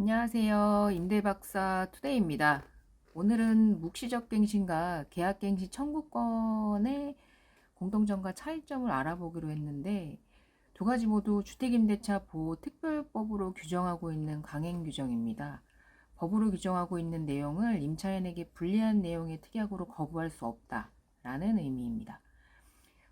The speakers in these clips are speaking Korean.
안녕하세요. 임대박사 투데이입니다. 오늘은 묵시적 갱신과 계약 갱신 청구권의 공통점과 차이점을 알아보기로 했는데 두 가지 모두 주택임대차 보호 특별법으로 규정하고 있는 강행 규정입니다. 법으로 규정하고 있는 내용을 임차인에게 불리한 내용의 특약으로 거부할 수 없다라는 의미입니다.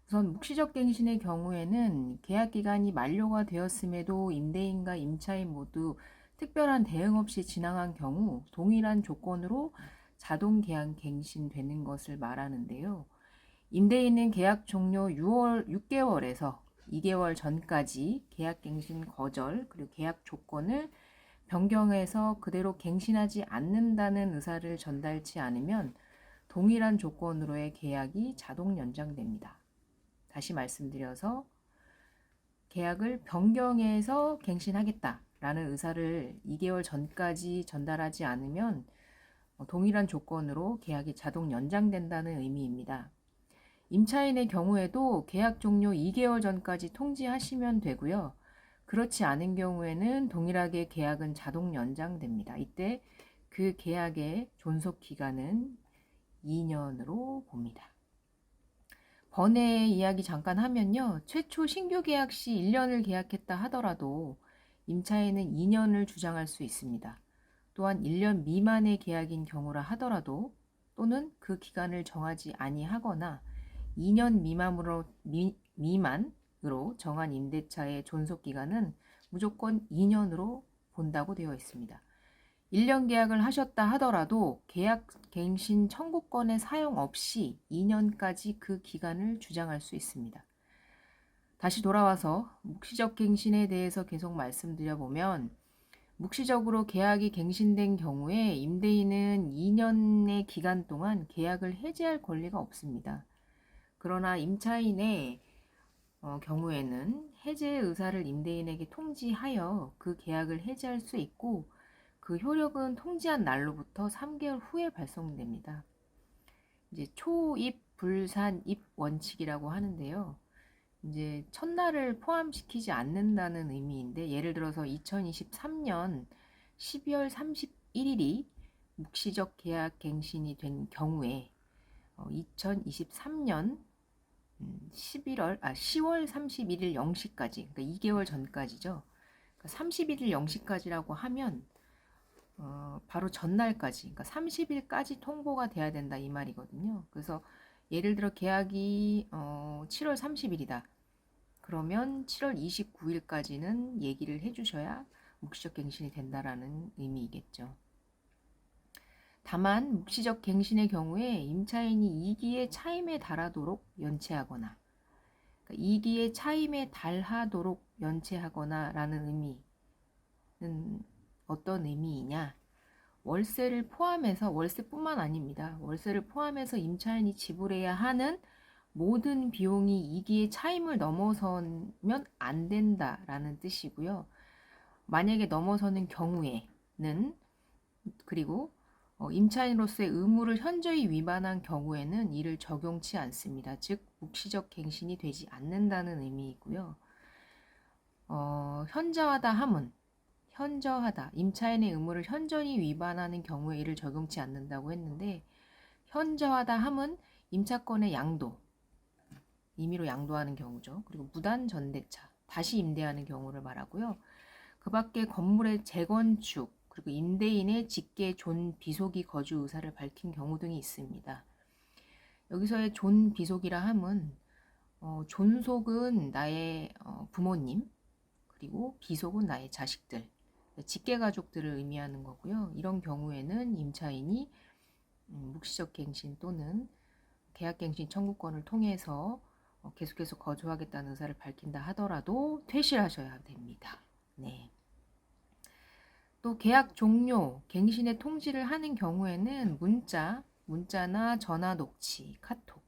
우선 묵시적 갱신의 경우에는 계약 기간이 만료가 되었음에도 임대인과 임차인 모두 특별한 대응 없이 진행한 경우 동일한 조건으로 자동 계약 갱신되는 것을 말하는데요. 임대인은 계약 종료 6개월에서 2개월 전까지 계약 갱신 거절 그리고 계약 조건을 변경해서 그대로 갱신하지 않는다는 의사를 전달치 않으면 동일한 조건으로의 계약이 자동 연장됩니다. 다시 말씀드려서 계약을 변경해서 갱신하겠다라는 의사를 2개월 전까지 전달하지 않으면 동일한 조건으로 계약이 자동 연장된다는 의미입니다. 임차인의 경우에도 계약 종료 2개월 전까지 통지하시면 되고요. 그렇지 않은 경우에는 동일하게 계약은 자동 연장됩니다. 이때 그 계약의 존속 기간은 2년으로 봅니다. 번외 이야기 잠깐 하면요. 최초 신규 계약 시 1년을 계약했다 하더라도 임차인은 2년을 주장할 수 있습니다. 또한 1년 미만의 계약인 경우라 하더라도 또는 그 기간을 정하지 아니하거나 2년 미만으로 정한 임대차의 존속 기간은 무조건 2년으로 본다고 되어 있습니다. 1년 계약을 하셨다 하더라도 계약 갱신 청구권의 사용 없이 2년까지 그 기간을 주장할 수 있습니다. 다시 돌아와서 묵시적 갱신에 대해서 계속 말씀드려보면 묵시적으로 계약이 갱신된 경우에 임대인은 2년의 기간 동안 계약을 해지할 권리가 없습니다. 그러나 임차인의 경우에는 해제 의사를 임대인에게 통지하여 그 계약을 해지할 수 있고 그 효력은 통지한 날로부터 3개월 후에 발송됩니다. 이제 초입 불산입 원칙이라고 하는데요. 이제 첫날을 포함시키지 않는다는 의미인데 예를 들어서 2023년 12월 31일이 묵시적 계약 갱신이 된 경우에 2023년 10월 31일 0시까지 그러니까 2개월 전까지죠. 그러니까 31일 0시까지라고 하면 바로 전날까지, 그러니까 30일까지 통보가 돼야 된다 이 말이거든요. 그래서 예를 들어 계약이 7월 30일이다. 그러면 7월 29일까지는 얘기를 해주셔야 묵시적 갱신이 된다라는 의미이겠죠. 다만 묵시적 갱신의 경우에 임차인이 2기의 차임에 달하도록 연체하거나 그러니까 2기의 차임에 달하도록 연체하거나 라는 의미는 어떤 의미이냐? 월세를 포함해서 월세뿐만 아닙니다. 월세를 포함해서 임차인이 지불해야 하는 모든 비용이 2기의 차임을 넘어서면 안 된다라는 뜻이고요. 만약에 넘어서는 경우에는 그리고 임차인으로서의 의무를 현저히 위반한 경우에는 이를 적용치 않습니다. 즉 묵시적 갱신이 되지 않는다는 의미이고요. 현저하다 함은 현저하다, 임차인의 의무를 현저히 위반하는 경우에 이를 적용치 않는다고 했는데 현저하다 함은 임차권의 양도, 임의로 양도하는 경우죠. 그리고 무단 전대차, 다시 임대하는 경우를 말하고요. 그 밖에 건물의 재건축, 그리고 임대인의 직계 존 비속이 거주 의사를 밝힌 경우 등이 있습니다. 여기서의 존 비속이라 함은 존속은 나의 부모님, 그리고 비속은 나의 자식들, 직계 가족들을 의미하는 거고요. 이런 경우에는 임차인이 묵시적 갱신 또는 계약 갱신 청구권을 통해서 계속해서 거주하겠다는 의사를 밝힌다 하더라도 퇴실하셔야 됩니다. 네. 또 계약 종료, 갱신의 통지를 하는 경우에는 문자나 전화 녹취, 카톡,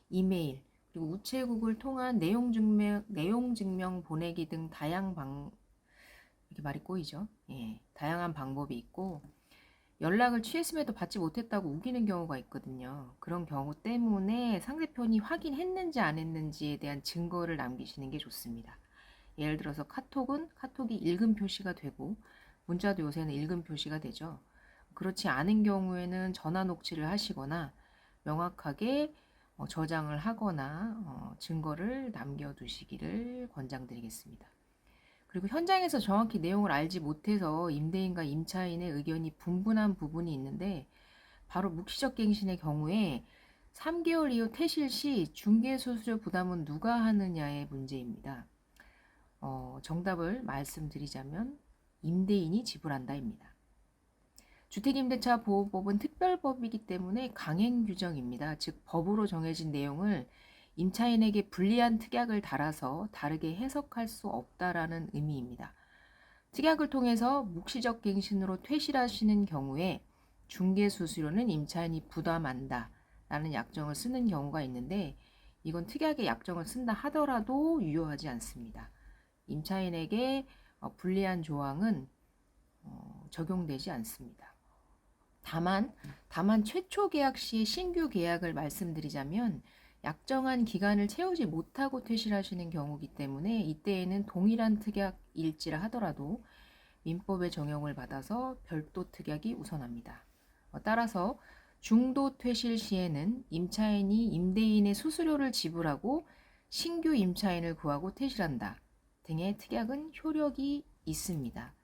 이메일, 그리고 우체국을 통한 내용 증명 보내기 등 이렇게 말이 꼬이죠. 예, 다양한 방법이 있고 연락을 취했음에도 받지 못했다고 우기는 경우가 있거든요. 그런 경우 때문에 상대편이 확인했는지 안 했는지에 대한 증거를 남기시는 게 좋습니다. 예를 들어서 카톡이 읽음 표시가 되고 문자도 요새는 읽음 표시가 되죠. 그렇지 않은 경우에는 전화 녹취를 하시거나 명확하게 저장을 하거나 증거를 남겨두시기를 권장드리겠습니다. 그리고 현장에서 정확히 내용을 알지 못해서 임대인과 임차인의 의견이 분분한 부분이 있는데, 바로 묵시적 갱신의 경우에 3개월 이후 퇴실 시 중개수수료 부담은 누가 하느냐의 문제입니다. 정답을 말씀드리자면 임대인이 지불한다입니다. 주택임대차 보호법은 특별법이기 때문에 강행 규정입니다. 즉 법으로 정해진 내용을 임차인에게 불리한 특약을 달아서 다르게 해석할 수 없다라는 의미입니다. 특약을 통해서 묵시적 갱신으로 퇴실하시는 경우에 중개수수료는 임차인이 부담한다 라는 약정을 쓰는 경우가 있는데, 이건 특약의 약정을 쓴다 하더라도 유효하지 않습니다. 임차인에게 불리한 조항은 적용되지 않습니다. 다만 최초 계약 시의 신규 계약을 말씀드리자면, 약정한 기간을 채우지 못하고 퇴실하시는 경우이기 때문에 이때에는 동일한 특약일지라 하더라도 민법의 적용을 받아서 별도 특약이 우선합니다. 따라서 중도 퇴실 시에는 임차인이 임대인의 수수료를 지불하고 신규 임차인을 구하고 퇴실한다 등의 특약은 효력이 있습니다.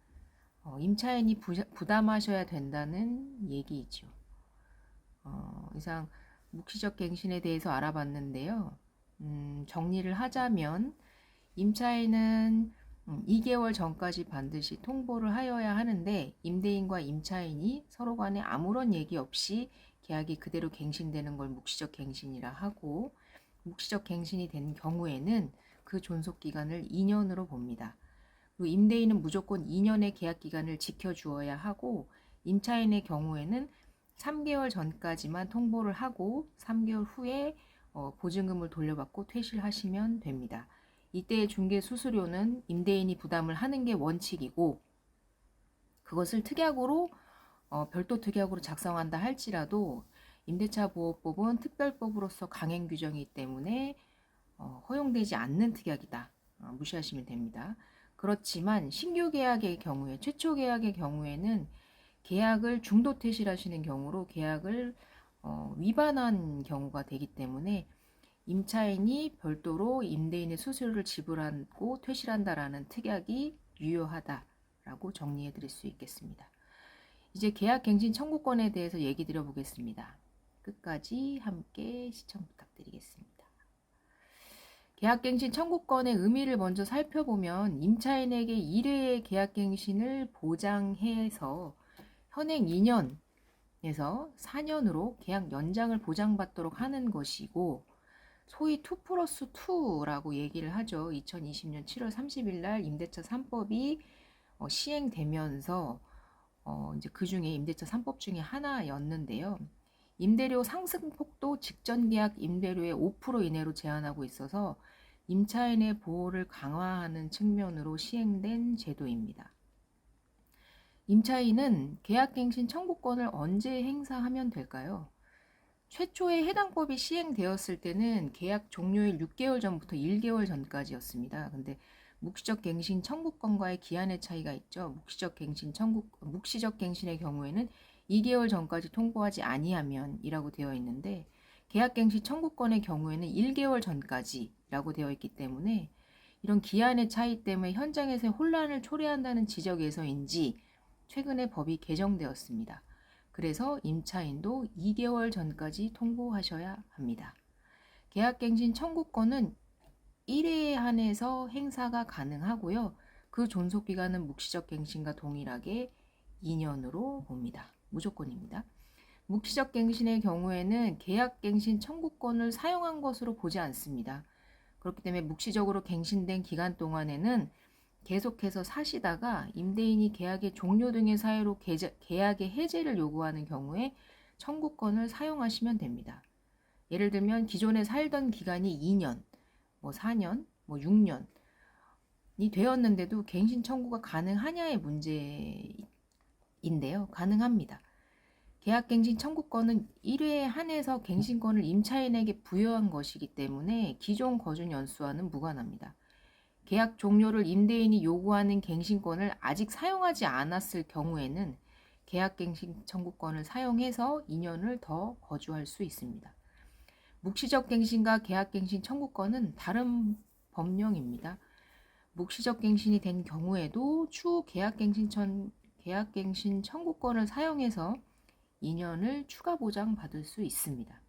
임차인이 부담하셔야 된다는 얘기이죠. 이상 묵시적 갱신에 대해서 알아봤는데요. 정리를 하자면 임차인은 2개월 전까지 반드시 통보를 하여야 하는데, 임대인과 임차인이 서로 간에 아무런 얘기 없이 계약이 그대로 갱신되는 걸 묵시적 갱신이라 하고, 묵시적 갱신이 된 경우에는 그 존속 기간을 2년으로 봅니다. 그리고 임대인은 무조건 2년의 계약 기간을 지켜주어야 하고, 임차인의 경우에는 3개월 전까지만 통보를 하고 3개월 후에 보증금을 돌려받고 퇴실하시면 됩니다. 이때의 중개 수수료는 임대인이 부담을 하는 게 원칙이고, 그것을 특약으로 별도 특약으로 작성한다 할지라도 임대차 보호법은 특별법으로서 강행 규정이기 때문에 허용되지 않는 특약이다. 무시하시면 됩니다. 그렇지만 신규 계약의 경우에, 최초 계약의 경우에는 계약을 중도 퇴실하시는 경우로 계약을 위반한 경우가 되기 때문에 임차인이 별도로 임대인의 수수료를 지불하고 퇴실한다라는 특약이 유효하다라고 정리해 드릴 수 있겠습니다. 이제 계약갱신 청구권에 대해서 얘기 드려보겠습니다. 끝까지 함께 시청 부탁드리겠습니다. 계약갱신 청구권의 의미를 먼저 살펴보면, 임차인에게 1회의 계약갱신을 보장해서 현행 2년에서 4년으로 계약 연장을 보장받도록 하는 것이고, 소위 2+2라고 얘기를 하죠. 2020년 7월 30일 날 임대차 3법이 시행되면서 이제 그 중에 임대차 3법 중에 하나였는데요. 임대료 상승폭도 직전 계약 임대료의 5% 이내로 제한하고 있어서 임차인의 보호를 강화하는 측면으로 시행된 제도입니다. 임차인은 계약갱신 청구권을 언제 행사하면 될까요? 최초에 해당 법이 시행되었을 때는 계약 종료일 6개월 전부터 1개월 전까지였습니다. 근데 묵시적 갱신 청구권과의 기한의 차이가 있죠. 묵시적 갱신의 경우에는 2개월 전까지 통보하지 아니하면이라고 되어 있는데, 계약갱신 청구권의 경우에는 1개월 전까지라고 되어 있기 때문에 이런 기한의 차이 때문에 현장에서 혼란을 초래한다는 지적에서인지 최근에 법이 개정되었습니다. 그래서 임차인도 2개월 전까지 통보하셔야 합니다. 계약갱신 청구권은 1회에 한해서 행사가 가능하고요. 그 존속기간은 묵시적 갱신과 동일하게 2년으로 봅니다. 무조건입니다. 묵시적 갱신의 경우에는 계약갱신 청구권을 사용한 것으로 보지 않습니다. 그렇기 때문에 묵시적으로 갱신된 기간 동안에는 계속해서 사시다가 임대인이 계약의 종료 등의 사유로 계약의 해제를 요구하는 경우에 청구권을 사용하시면 됩니다. 예를 들면 기존에 살던 기간이 2년, 4년, 6년이 되었는데도 갱신 청구가 가능하냐의 문제인데요. 가능합니다. 계약갱신 청구권은 1회에 한해서 갱신권을 임차인에게 부여한 것이기 때문에 기존 거주 연수와는 무관합니다. 계약 종료를 임대인이 요구하는 갱신권을 아직 사용하지 않았을 경우에는 계약갱신 청구권을 사용해서 2년을 더 거주할 수 있습니다. 묵시적 갱신과 계약갱신 청구권은 다른 법령입니다. 묵시적 갱신이 된 경우에도 추후 계약갱신 청구권을 사용해서 2년을 추가 보장받을 수 있습니다.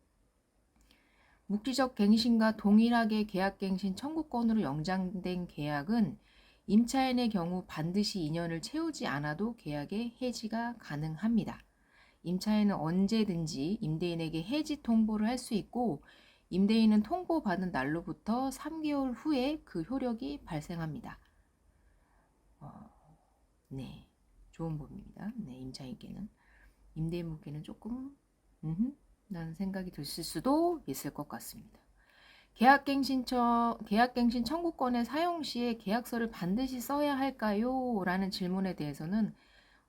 묵시적 갱신과 동일하게 계약갱신 청구권으로 연장된 계약은 임차인의 경우 반드시 2년을 채우지 않아도 계약의 해지가 가능합니다. 임차인은 언제든지 임대인에게 해지 통보를 할 수 있고 임대인은 통보받은 날로부터 3개월 후에 그 효력이 발생합니다. 네, 좋은 법입니다. 네, 임차인께는. 임대인분께는 조금 라는 생각이 드실 수도 있을 것 같습니다. 계약갱신 청구권의 사용 시에 계약서를 반드시 써야 할까요? 라는 질문에 대해서는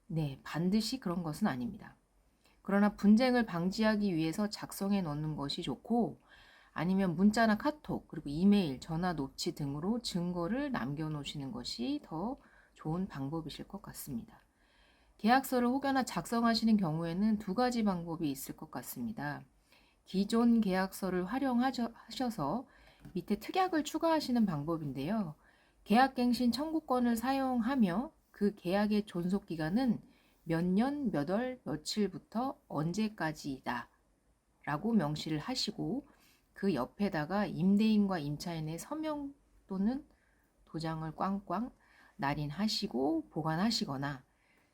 네, 반드시 그런 것은 아닙니다. 그러나 분쟁을 방지하기 위해서 작성해 놓는 것이 좋고 아니면 문자나 카톡, 그리고 이메일, 전화 노치 등으로 증거를 남겨놓으시는 것이 더 좋은 방법이실 것 같습니다. 계약서를 혹여나 작성하시는 경우에는 두 가지 방법이 있을 것 같습니다. 기존 계약서를 활용하셔서 밑에 특약을 추가하시는 방법인데요. 계약갱신 청구권을 사용하며 그 계약의 존속기간은 몇 년, 몇 월, 며칠부터 언제까지이다 라고 명시를 하시고 그 옆에다가 임대인과 임차인의 서명 또는 도장을 꽝꽝 날인하시고 보관하시거나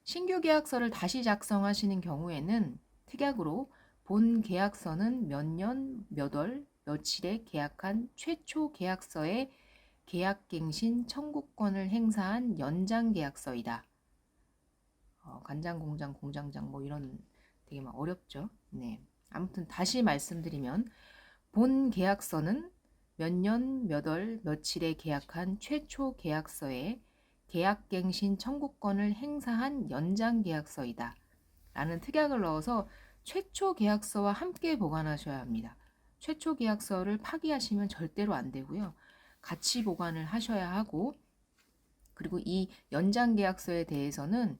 신규 계약서를 다시 작성하시는 경우에는 특약으로 본 계약서는 몇 년, 몇 월, 며칠에 계약한 최초 계약서의 계약갱신 청구권을 행사한 연장 계약서이다. 간장공장, 공장장 뭐 이런 되게 막 어렵죠. 네. 아무튼 다시 말씀드리면 본 계약서는 몇 년, 몇 월, 며칠에 계약한 최초 계약서에 계약갱신 청구권을 행사한 연장 계약서이다. 라는 특약을 넣어서 최초 계약서와 함께 보관하셔야 합니다. 최초 계약서를 파기하시면 절대로 안 되고요. 같이 보관을 하셔야 하고 그리고 이 연장 계약서에 대해서는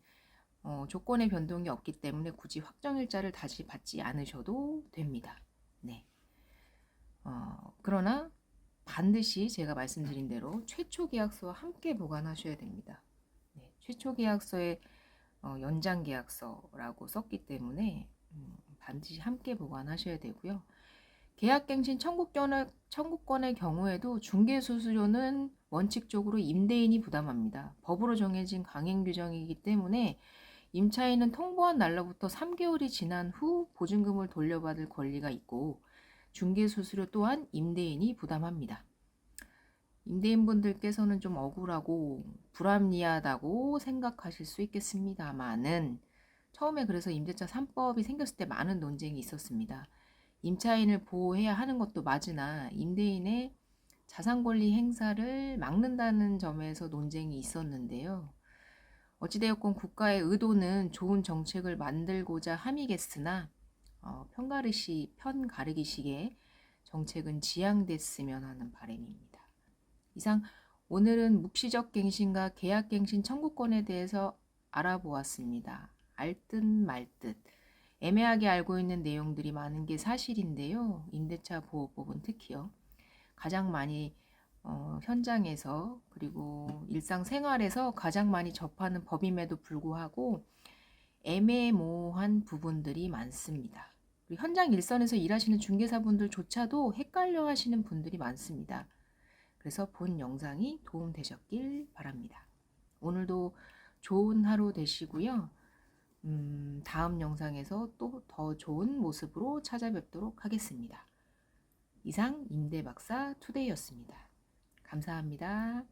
조건의 변동이 없기 때문에 굳이 확정일자를 다시 받지 않으셔도 됩니다. 네. 그러나 반드시 제가 말씀드린 대로 최초 계약서와 함께 보관하셔야 됩니다. 네, 최초 계약서에 연장 계약서라고 썼기 때문에 반드시 함께 보관하셔야 되고요. 계약갱신 청구권의 경우에도 중개수수료는 원칙적으로 임대인이 부담합니다. 법으로 정해진 강행 규정이기 때문에 임차인은 통보한 날로부터 3개월이 지난 후 보증금을 돌려받을 권리가 있고 중개수수료 또한 임대인이 부담합니다. 임대인분들께서는 좀 억울하고 불합리하다고 생각하실 수 있겠습니다만은 처음에 그래서 임대차 3법이 생겼을 때 많은 논쟁이 있었습니다. 임차인을 보호해야 하는 것도 맞으나 임대인의 자산권리 행사를 막는다는 점에서 논쟁이 있었는데요. 어찌되었건 국가의 의도는 좋은 정책을 만들고자 함이겠으나 편가르기식의 정책은 지양됐으면 하는 바람입니다. 이상 오늘은 묵시적 갱신과 계약갱신 청구권에 대해서 알아보았습니다. 알듯 말듯 애매하게 알고 있는 내용들이 많은 게 사실인데요. 임대차 보호법은 특히요. 가장 많이 현장에서 그리고 일상생활에서 가장 많이 접하는 법임에도 불구하고 애매모호한 부분들이 많습니다. 그리고 현장 일선에서 일하시는 중개사분들조차도 헷갈려 하시는 분들이 많습니다. 그래서 본 영상이 도움되셨길 바랍니다. 오늘도 좋은 하루 되시고요. 다음 영상에서 또 더 좋은 모습으로 찾아뵙도록 하겠습니다. 이상 임대박사 투데이였습니다. 감사합니다.